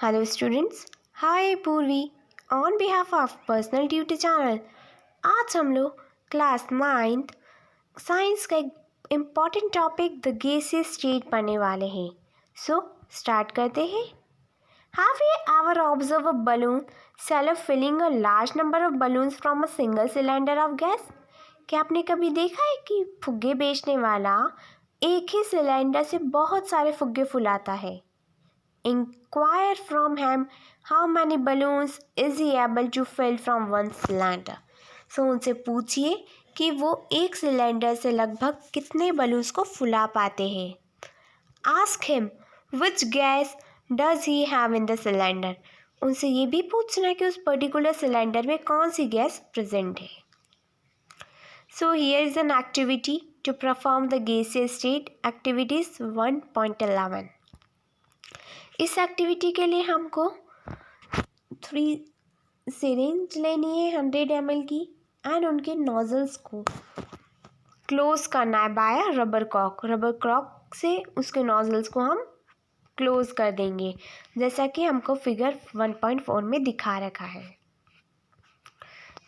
Hello students, hi Purvi on behalf of personal duty channel. आज हम लोग क्लास 9th साइंस का एक important topic the gaseous state पढ़ने वाले हैं। सो स्टार्ट करते हैं। Have you ever observe a balloon seller filling a large number of balloons from a single cylinder of gas? क्या आपने कभी देखा है कि फुग्गे बेचने वाला एक ही सिलेंडर से बहुत सारे फुग्गे फुलाता है? Inquire from him how many balloons is he able to fill from one cylinder. So उनसे पूछिए कि वो एक सिलेंडर से लगभग कितने बलून्स को फुला पाते हैं। Ask him which gas does he have in the cylinder. उनसे ये भी पूछना है कि उस पर्टिकुलर सिलेंडर में कौन सी गैस प्रेजेंट है। So here is an activity to perform the gaseous state activities 1.11. इस एक्टिविटी के लिए हमको 3 सिरिंज लेनी है 100 ml की एंड उनके नोजल्स को क्लोज करना है बाय रबर कॉक से उसके नोजल्स को हम क्लोज कर देंगे, जैसा कि हमको फिगर 1.4 में दिखा रखा है।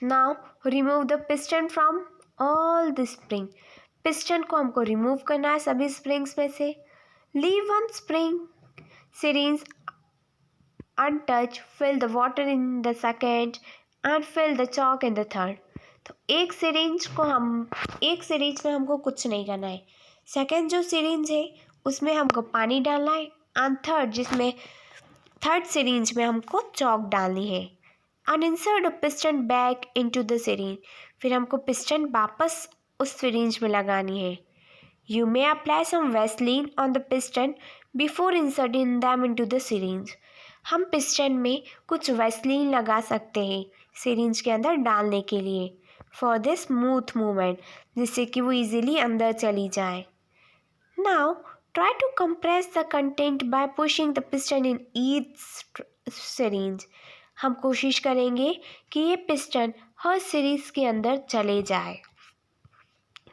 Now remove the piston from all the spring. Piston को हमको रिमूव करना है सभी स्प्रिंग्स में से। Leave one spring syringe untouched, fill the water in the second and fill the chalk in the third. तो एक सिरिंज में हमको कुछ नहीं करना है। सेकेंड जो सिरिंज है उसमें हमको पानी डालना है एंड थर्ड सिरिंज में हमको चॉक डालनी है। And insert a piston back into the syringe. फिर हमको पिस्टन वापस उस सिरिंज में लगानी है। You may apply some Vaseline on the piston before inserting them into the syringe. हम पिस्टन में कुछ वैसलीन लगा सकते हैं सिरिंज के अंदर डालने के लिए फॉर द स्मूथ मूवमेंट, जिससे कि वो इजीली अंदर चली जाए। Now try to compress the content by pushing the piston in each syringe. हम कोशिश करेंगे कि ये पिस्टन हर सिरिंज के अंदर चले जाए।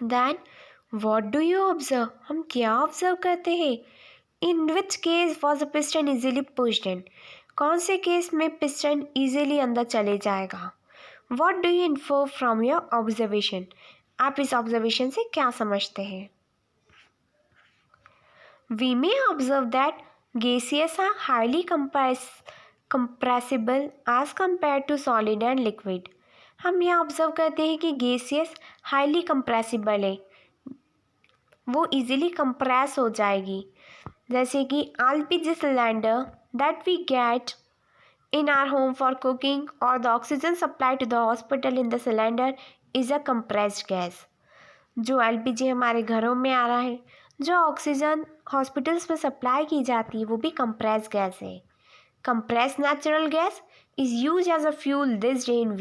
Then What do you observe? हम क्या ऑब्जर्व करते हैं? In which case was a piston easily pushed in? कौन से केस में पिस्टन इजीली अंदर चले जाएगा? What do you infer from your observation? आप इस ऑब्जर्वेशन से क्या समझते हैं? We may observe that gaseous are highly compressible as compared to solid and liquid. हम यह ऑब्जर्व करते हैं कि गैसियस हाईली कंप्रेसिबल है, वो इजीली कंप्रेस हो जाएगी, जैसे कि LPG cylinder that we get in our home for cooking और the oxygen supply to the hospital in the cylinder is a compressed gas. जो एलपीजी हमारे घरों में आ रहा है, जो ऑक्सीजन हॉस्पिटल्स में सप्लाई की जाती है, वो भी कंप्रेस गैस है। Compress natural gas is use as a fuel this day in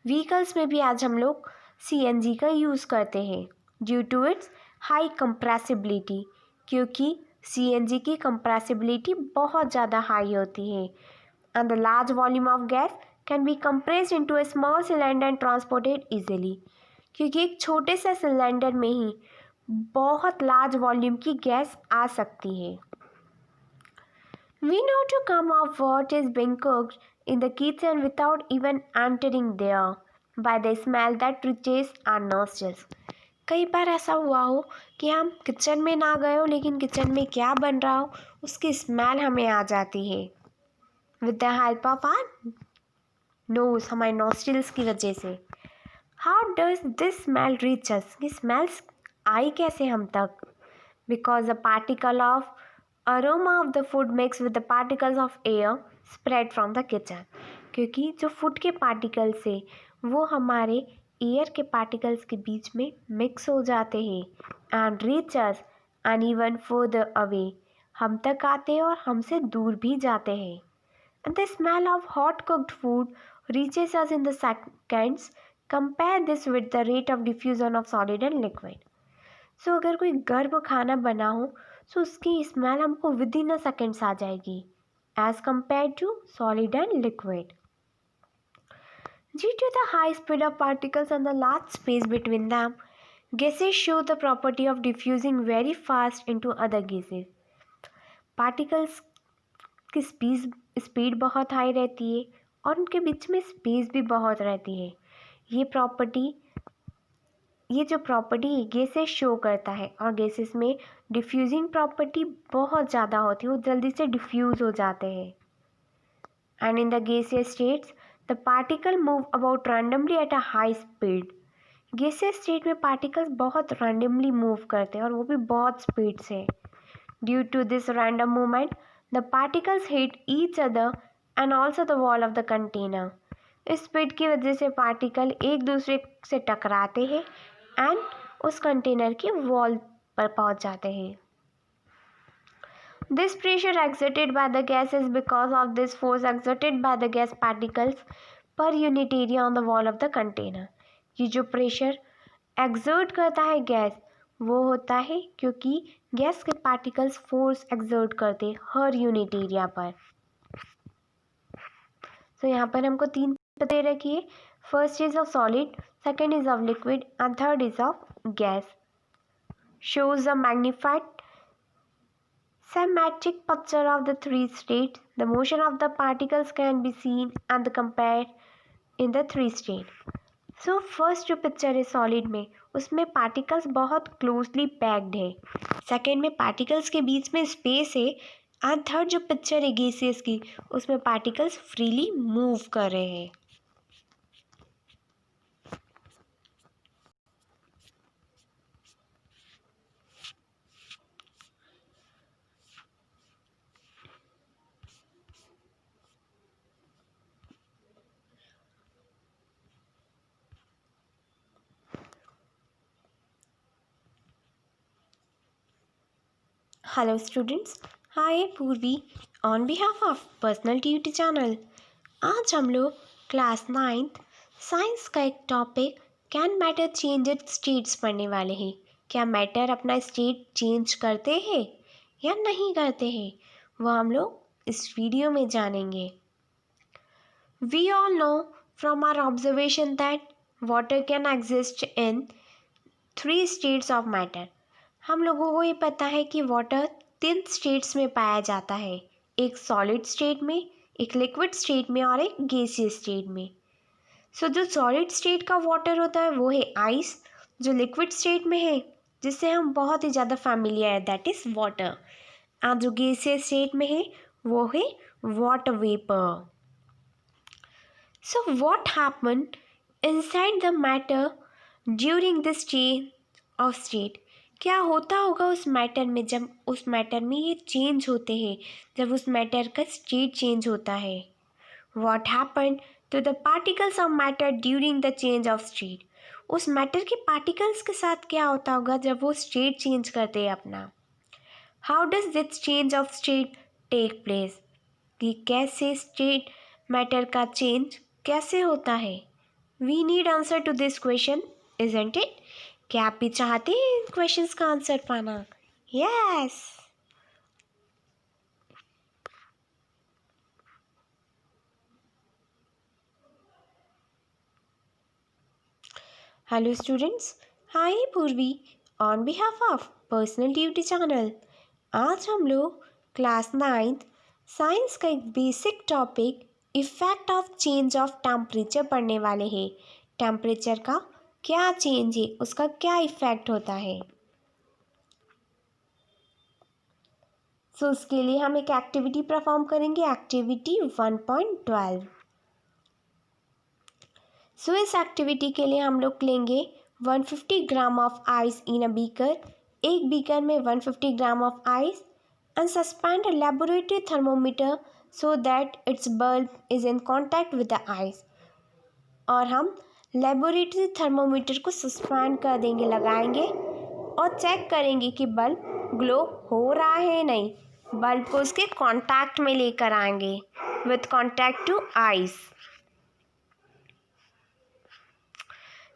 vehicles में भी आज हम लोग सीएनजी का यूज़ करते हैं due to its high compressibility, क्योंकि सीएनजी की कंप्रेसिबिलिटी बहुत ज़्यादा हाई होती है। And the large volume of gas can be compressed into a small cylinder and transported easily, क्योंकि एक छोटे से सिलेंडर में ही बहुत लार्ज वॉल्यूम की गैस आ सकती है। We know to come off what is being cooked in the kitchen without even entering there by the smell that reaches our nostrils. कई बार ऐसा हुआ हो कि हम किचन में ना गए हो, लेकिन किचन में क्या बन रहा हो उसकी स्मेल हमें आ जाती है with the help of our nose, हमारे नॉस्ट्रिल्स की वजह से। How does this smell reach us? ये स्मेल्स आई कैसे हम तक? Because the particle of aroma of the food mix with the particles of air spread from the kitchen. क्योंकि जो फूड के पार्टिकल्स है वो हमारे एयर के पार्टिकल्स के बीच में मिक्स हो जाते हैं and reach us and even further away, हम तक आते हैं और हमसे दूर भी जाते हैं। And the smell of hot cooked food reaches us in the seconds. Compare this with the rate of diffusion of solid and liquid. So अगर कोई गर्म खाना बना हो तो उसकी स्मेल हमको विद इन अ सेकेंड्स आ जाएगी as compare to solid and liquid. Due to the high speed of particles and the large space between them, gases show the property of diffusing very fast into other gases. Particles की speed बहुत high रहती है और उनके बीच में space भी बहुत रहती है। ये जो प्रॉपर्टी गैसेस शो करता है, और गैसेस में डिफ्यूजिंग प्रॉपर्टी बहुत ज़्यादा होती है, वो जल्दी से डिफ्यूज़ हो जाते हैं। And in the gaseous states the particle move about randomly at a high speed. Gaseous state में पार्टिकल्स बहुत रैंडमली मूव करते हैं और वो भी बहुत स्पीड से। Due to this random movement the particles hit each other and also the wall of the container. इस स्पीड की वजह से पार्टिकल एक दूसरे से टकराते हैं एंड उस कंटेनर की वॉल पर पहुंच जाते हैं। This pressure exerted by the gas is because of this force exerted by the gas particles per unit area on the wall of the container. ये जो प्रेशर एक्सर्ट करता है गैस, वो होता है क्योंकि गैस के पार्टिकल्स फोर्स एक्सर्ट करते हर यूनिट एरिया पर। तो यहाँ पर हमको 3 पते रखिए। First is of solid, second is of liquid and third is of gas. Shows a magnified symmetric picture of the three states. The motion of the particles can be seen and compared in the three states. So first जो picture है solid में, उसमें particles बहुत closely packed है। Second में particles के बीच में space है। एंड थर्ड जो पिक्चर है गैसेस की, उसमें पार्टिकल्स फ्रीली मूव कर रहे हैं। Hello students, hi Purvi on behalf of personal duty channel. आज हम लोग क्लास 9th साइंस का एक topic can matter change it's states पढ़ने वाले हैं। क्या मैटर अपना स्टेट चेंज करते हैं या नहीं करते हैं, वो हम लोग इस वीडियो में जानेंगे। We all know from our observation that water can exist in 3 states of matter. हम लोगों को ये पता है कि वाटर 3 स्टेट्स में पाया जाता है, एक सॉलिड स्टेट में, एक लिक्विड स्टेट में और एक गैसियस स्टेट में। सो जो सॉलिड स्टेट का वाटर होता है वो है आइस, जो लिक्विड स्टेट में है जिससे हम बहुत ही ज़्यादा फैमिलियर है, दैट इज़ वाटर। और जो गैसियस स्टेट में है वो है water vapour. So what happen inside the matter during this change of state. क्या होता होगा उस मैटर में, जब उस मैटर में ये चेंज होते हैं, जब उस मैटर का स्टेट चेंज होता है। What happen to the particles of matter during the change of state. उस मैटर के पार्टिकल्स के साथ क्या होता होगा जब वो स्टेट चेंज करते हैं अपना। How does this change of state take place, कि कैसे स्टेट मैटर का चेंज कैसे होता है। We need answer to this question, isn't it. क्या आप भी चाहते हैं इन क्वेश्चंस का आंसर पाना? Yes. Hello students, hi Purvi on behalf of personal duty channel. आज हम लोग क्लास 9th साइंस का एक basic topic effect of change of temperature पढ़ने वाले हैं। टेम्परेचर का क्या चेंज है, उसका क्या इफेक्ट होता है। सो उसके लिए हम एक एक्टिविटी परफॉर्म करेंगे, एक्टिविटी 1.12। सो इस एक्टिविटी के लिए हम लोग लेंगे 150 gram of ice in a beaker. एक बीकर में 150 gram of ice and suspend a laboratory thermometer so that it's bulb is in contact with the ice. और हम लेबोरेटरी थर्मोमीटर को सस्पेंड कर देंगे, लगाएंगे और चेक करेंगे कि बल्ब ग्लो हो रहा है नहीं। बल्ब को उसके कांटेक्ट में लेकर आएंगे विथ कांटेक्ट टू आइस।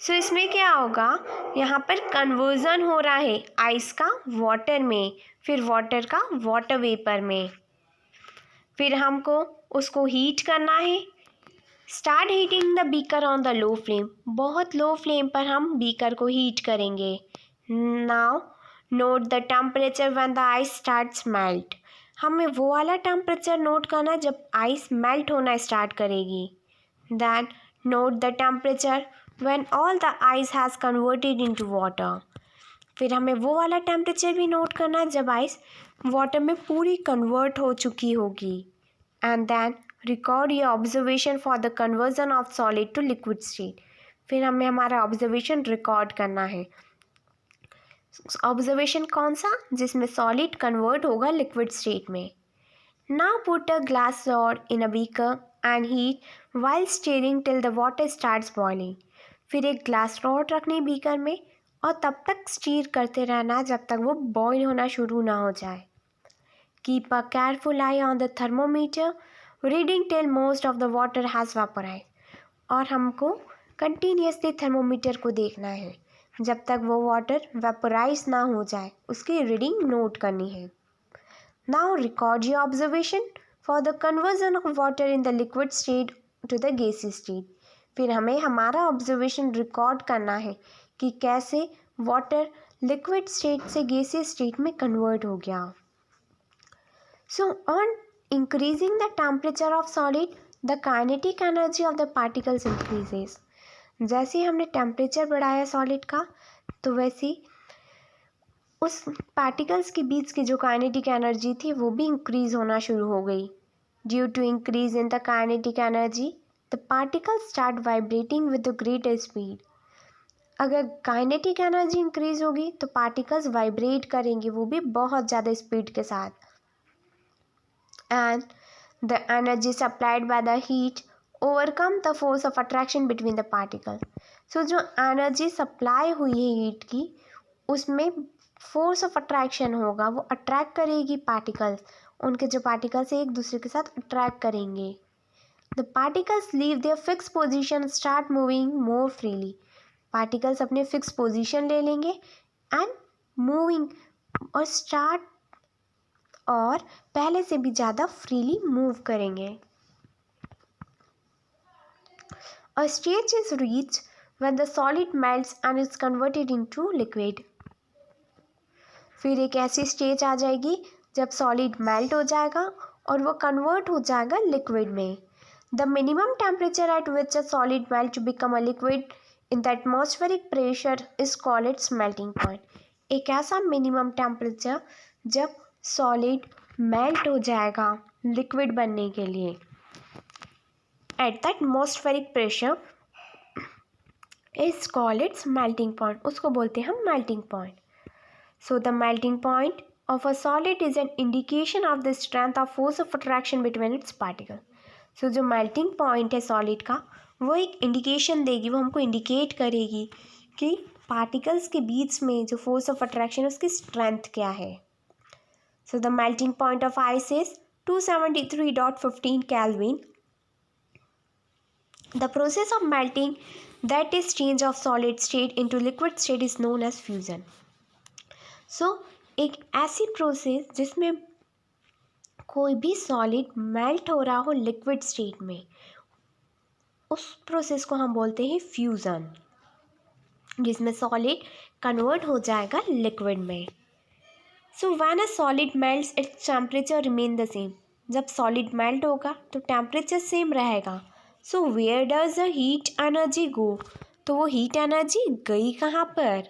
सो इसमें क्या होगा, यहाँ पर कन्वर्जन हो रहा है आइस का वाटर में, फिर वाटर का वाटर वेपर में। फिर हमको उसको हीट करना है। Start heating the beaker on the low flame. बहुत लो फ्लेम पर हम बीकर को हीट करेंगे। Now note the temperature when the ice starts melt. हमें वो वाला टेम्परेचर नोट करना जब आइस मेल्ट होना स्टार्ट करेगी। Then note the temperature when all the ice has converted into water. फिर हमें वो वाला टेम्परेचर भी नोट करना है जब आइस वाटर में पूरी कन्वर्ट हो चुकी होगी। And then record your observation for the conversion of solid to liquid state. फिर हमें हमारा ऑब्जर्वेशन रिकॉर्ड करना है। ऑब्जर्वेशन कौन सा? जिसमें सॉलिड कन्वर्ट होगा लिक्विड स्टेट में। Now put a glass rod in a beaker and heat while steering till the water starts boiling. फिर एक ग्लास रॉड रखनी बीकर में और तब तक स्टीर करते रहना जब तक वो बॉईल होना शुरू ना हो जाए। Keep a careful eye on the thermometer reading till most of the water has vaporised. और हमको कंटिन्यूसली थर्मोमीटर को देखना है जब तक वो वाटर वेपोराइज ना हो जाए, उसकी रीडिंग नोट करनी है। Now record your observation for the conversion of water in the liquid state to the gaseous state. फिर हमें हमारा ऑब्जर्वेशन रिकॉर्ड करना है कि कैसे वाटर लिक्विड स्टेट से गैसी स्टेट में कन्वर्ट हो गया। So on increasing the temperature of solid, the kinetic energy of the particles increases. जैसे ही हमने टेम्परेचर बढ़ाया सॉलिड का, तो वैसे उस पार्टिकल्स के बीच की जो काइनेटिक एनर्जी थी वो भी इंक्रीज होना शुरू हो गई। Due to increase in the kinetic energy the particles start vibrating with the greater speed. अगर काइनेटिक एनर्जी इंक्रीज होगी तो पार्टिकल्स वाइब्रेट करेंगे, वो भी बहुत ज़्यादा स्पीड के साथ। And the energy supplied by the heat overcome the force of attraction between the particles. So जो एनर्जी सप्लाई हुई है हीट की, उसमें फोर्स ऑफ अट्रैक्शन होगा, वो अट्रैक्ट करेगी पार्टिकल्स, उनके जो पार्टिकल्स एक दूसरे के साथ अट्रैक्ट करेंगे। The particles leave their fix position start moving more freely. Particles अपने फिक्स पोजिशन ले लेंगे एंड मूविंग और पहले से भी ज़्यादा फ्रीली मूव करेंगे। A stage is reached when the solid melts and is converted into liquid. फिर एक ऐसी स्टेज आ जाएगी जब सॉलिड मेल्ट हो जाएगा और वो कन्वर्ट हो जाएगा लिक्विड में। The minimum temperature at which a solid melt to become a liquid in the atmospheric pressure is called its melting point. एक ऐसा मिनिमम टेम्परेचर जब सॉलिड मेल्ट हो जाएगा लिक्विड बनने के लिए at the atmospheric pressure is called its melting point, उसको बोलते हैं हम melting point. So the melting point of a solid is an indication of the strength of force of attraction between its particle. So जो melting point है solid का, वो एक indication देगी, वो हमको इंडिकेट करेगी कि पार्टिकल्स के बीच में जो फोर्स ऑफ अट्रैक्शन है उसकी स्ट्रेंथ क्या है। So the melting point of ice is 273.15 Kelvin. The process of melting, that is change of solid state into liquid state, is known as fusion. So एक ऐसी process जिसमें कोई भी solid melt हो रहा हो लिक्विड स्टेट में, उस प्रोसेस को हम बोलते हैं फ्यूज़न, जिसमें सॉलिड कन्वर्ट हो जाएगा लिक्विड में। So when a solid melts, its temperature remain the same. जब सॉलिड मेल्ट होगा तो टेम्परेचर सेम रहेगा। So where does the heat energy go? तो वो हीट एनर्जी गई कहाँ पर?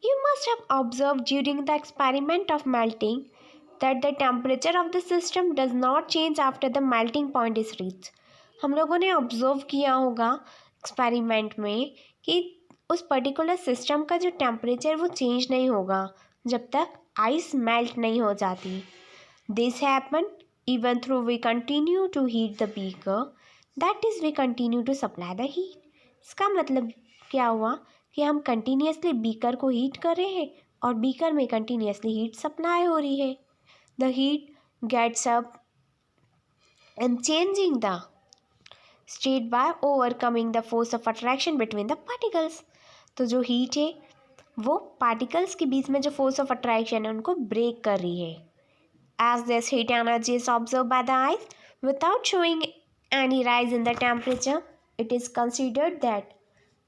You must have observe during the experiment of melting that the temperature of the system does not change after the melting point is reach. हम लोगों ने observe किया होगा एक्सपेरिमेंट में कि उस पर्टिकुलर सिस्टम का जो टेम्परेचर वो चेंज नहीं होगा जब तक आइस मेल्ट नहीं हो जाती। This happen even through we continue to heat the beaker, that is we continue to supply the heat. इसका मतलब क्या हुआ कि हम कंटिन्यूसली बीकर को हीट कर रहे हैं और बीकर में कंटिन्यूसली हीट सप्लाई हो रही है। The heat gets up and changing the state by overcoming the force of attraction between the particles. तो जो हीट है वो पार्टिकल्स के बीच में जो फोर्स ऑफ अट्रैक्शन है उनको ब्रेक कर रही है। As this heat energy is observe by the eyes without showing any rise in the temperature, it is considered that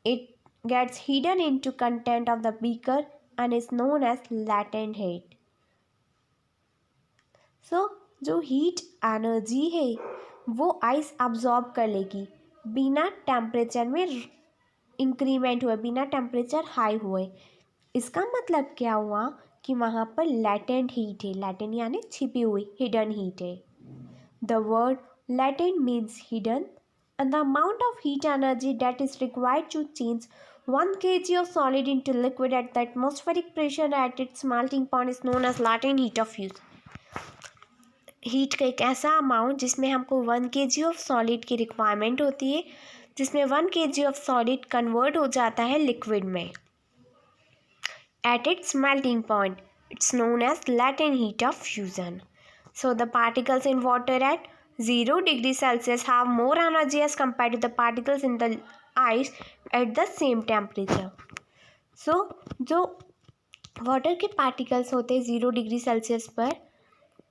it gets hidden into content of the beaker and is known as latent heat. सो जो heat energy है वो ice absorb कर लेगी बिना temperature में increment हुए, बिना temperature high हुए। इसका मतलब क्या हुआ कि वहाँ पर लैटेंट हीट है, लैटेंट यानी छिपी हुई, हिडन हीट है। The word latent means hidden and the amount of heat energy that is required to change 1 kg of solid into liquid at the atmospheric pressure at its melting point is known as latent heat of fusion. Heat का एक ऐसा amount जिसमें हमको 1 kg of solid की requirement होती है, जिसमें 1 kg of solid convert हो जाता है लिक्विड में at its melting point. It's known as latent heat of fusion. So the particles in water at 0 degree Celsius have more energy as compared to the particles in the ice at the same temperature. So जो water के particles होते हैं 0 degree Celsius पर,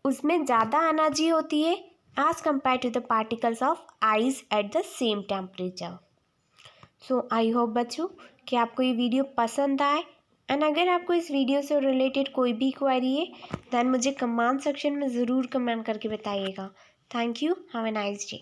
उसमें ज़्यादा energy होती है as compare to the particles of ice at the same temperature. So I hope बच्चों कि आपको ये वीडियो पसंद आए, एंड अगर आपको इस वीडियो से रिलेटेड कोई भी क्वेरी है दैन मुझे कमेंट सेक्शन में ज़रूर कमेंट करके बताइएगा। Thank you, have a nice day.